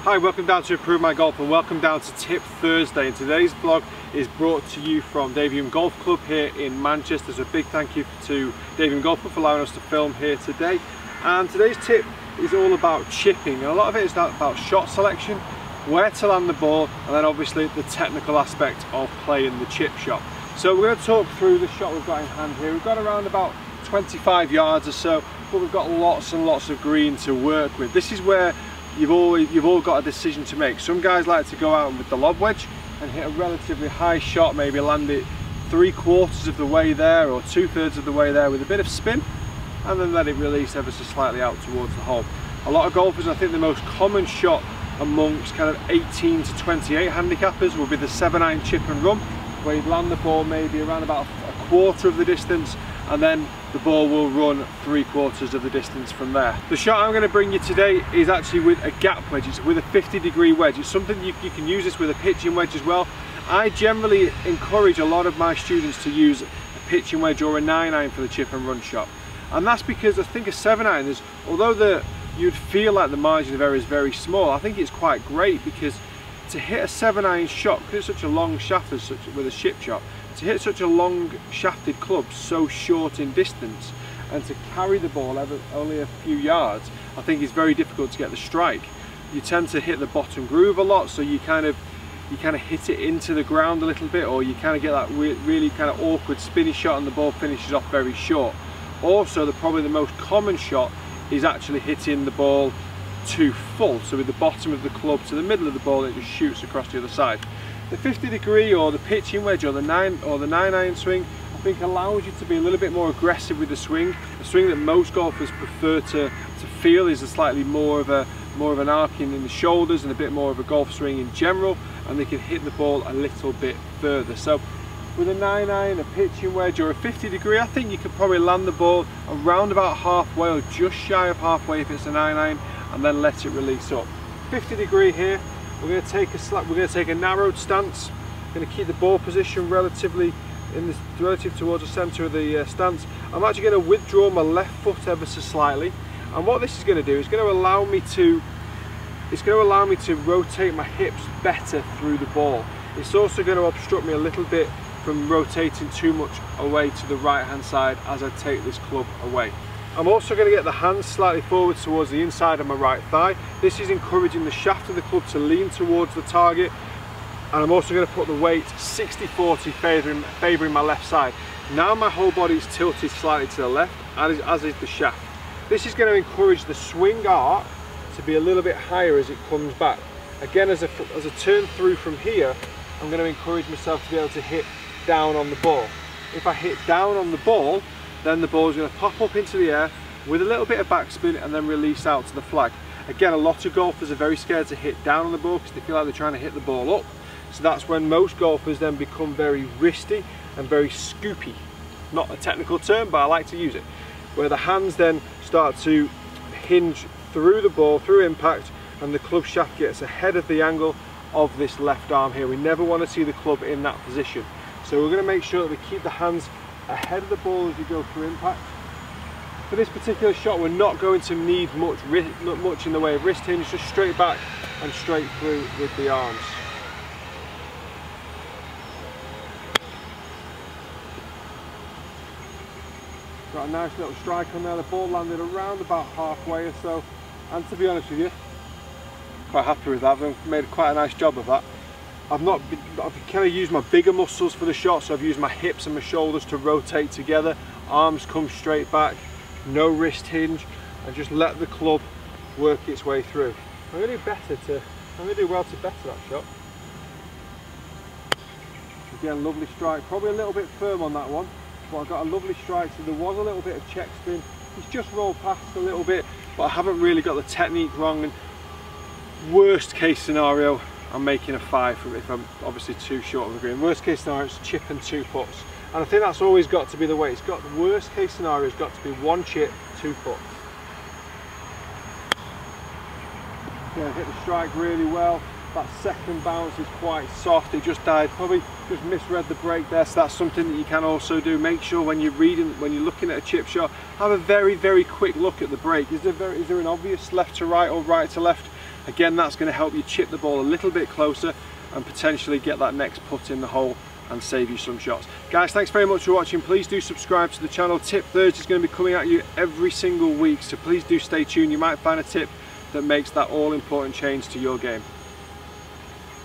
Hi, welcome down to Improve My Golf and welcome down to Tip Thursday. And today's vlog is brought to you from Davium Golf Club here in Manchester. So a big thank you to Davium Golf Club for allowing us to film here today. And today's tip is all about chipping, and a lot of it is about shot selection, where to land the ball, and then obviously the technical aspect of playing the chip shot. So we're going to talk through the shot we've got in hand here. We've got around about 25 yards or so, but we've got lots and lots of green to work with. This is where you've all got a decision to make. Some guys like to go out with the lob wedge and hit a relatively high shot, maybe land it 3/4 of the way there or 2/3 of the way there with a bit of spin, and then let it release ever so slightly out towards the hole. A lot of golfers, I think the most common shot amongst kind of 18 to 28 handicappers will be the 7-iron chip and run, where you land the ball maybe around about 1/4 of the distance, and then the ball will run 3/4 of the distance from there. The shot I'm going to bring you today is actually with a gap wedge. It's with a 50-degree wedge. It's something you can use this with a pitching wedge as well. I generally encourage a lot of my students to use a pitching wedge or a 9-iron for the chip and run shot. And that's because I think a 7-iron is, although you'd feel like the margin of error is very small, I think it's quite great because to hit a 7-iron shot, because it's such a long shaft with a chip shot, to hit such a long shafted club so short in distance and to carry the ball only a few yards, I think it's very difficult to get the strike. You tend to hit the bottom groove a lot, so you kind of hit it into the ground a little bit, or you kind of get that really kind of awkward spinny shot and the ball finishes off very short. Also, probably the most common shot is actually hitting the ball too full, so with the bottom of the club to the middle of the ball, it just shoots across the other side. The 50-degree or the pitching wedge or the 9-iron swing, I think allows you to be a little bit more aggressive with the swing. The swing that most golfers prefer to feel is a slightly more of an arcing in the shoulders and a bit more of a golf swing in general, and they can hit the ball a little bit further. So with a 9-iron, a pitching wedge or a 50-degree, I think you could probably land the ball around about halfway or just shy of halfway if it's a 9-iron, and then let it release up. 50-degree here, we're going to take a narrowed stance. We're going to keep the ball position relative towards the centre of the stance. I'm actually going to withdraw my left foot ever so slightly, and what this is going to do is going to allow me to rotate my hips better through the ball. It's also going to obstruct me a little bit from rotating too much away to the right hand side as I take this club away. I'm also going to get the hands slightly forward towards the inside of my right thigh. This is encouraging the shaft of the club to lean towards the target, and I'm also going to put the weight 60-40 favouring my left side. Now my whole body is tilted slightly to the left, as is the shaft. This is going to encourage the swing arc to be a little bit higher as it comes back. Again, as I turn through from here, I'm going to encourage myself to be able to hit down on the ball. If I hit down on the ball, then the ball is going to pop up into the air with a little bit of backspin and then release out to the flag. Again, a lot of golfers are very scared to hit down on the ball because they feel like they're trying to hit the ball up. So that's when most golfers then become very wristy and very scoopy. Not a technical term, but I like to use it. Where the hands then start to hinge through the ball, through impact, and the club shaft gets ahead of the angle of this left arm here. We never want to see the club in that position. So we're going to make sure that we keep the hands ahead of the ball as you go through impact. For this particular shot, we're not going to need much in the way of wrist hinge, just straight back and straight through with the arms. Got a nice little strike on there. The ball landed around about halfway or so, and to be honest with you, quite happy with that. I've made quite a nice job of that. I've kind of used my bigger muscles for the shot, so I've used my hips and my shoulders to rotate together. Arms come straight back, no wrist hinge, and just let the club work its way through. I'm going to do well to better that shot. Again, lovely strike, probably a little bit firm on that one, but I got a lovely strike, so there was a little bit of check spin. It's just rolled past a little bit, but I haven't really got the technique wrong, and worst case scenario, I'm making a 5 if I'm obviously too short of the green. Worst case scenario, it's chip and 2 putts. And I think that's always got to be the way. The worst case scenario has got to be 1 chip, 2 putts. Yeah, hit the strike really well. That second bounce is quite soft. It just died, probably just misread the break there. So that's something that you can also do. Make sure when you're looking at a chip shot, have a very quick look at the break. Is there an obvious left to right or right to left? Again, that's going to help you chip the ball a little bit closer and potentially get that next putt in the hole and save you some shots. Guys, thanks very much for watching. Please do subscribe to the channel. Tip Thursday is going to be coming at you every single week, so please do stay tuned. You might find a tip that makes that all important change to your game.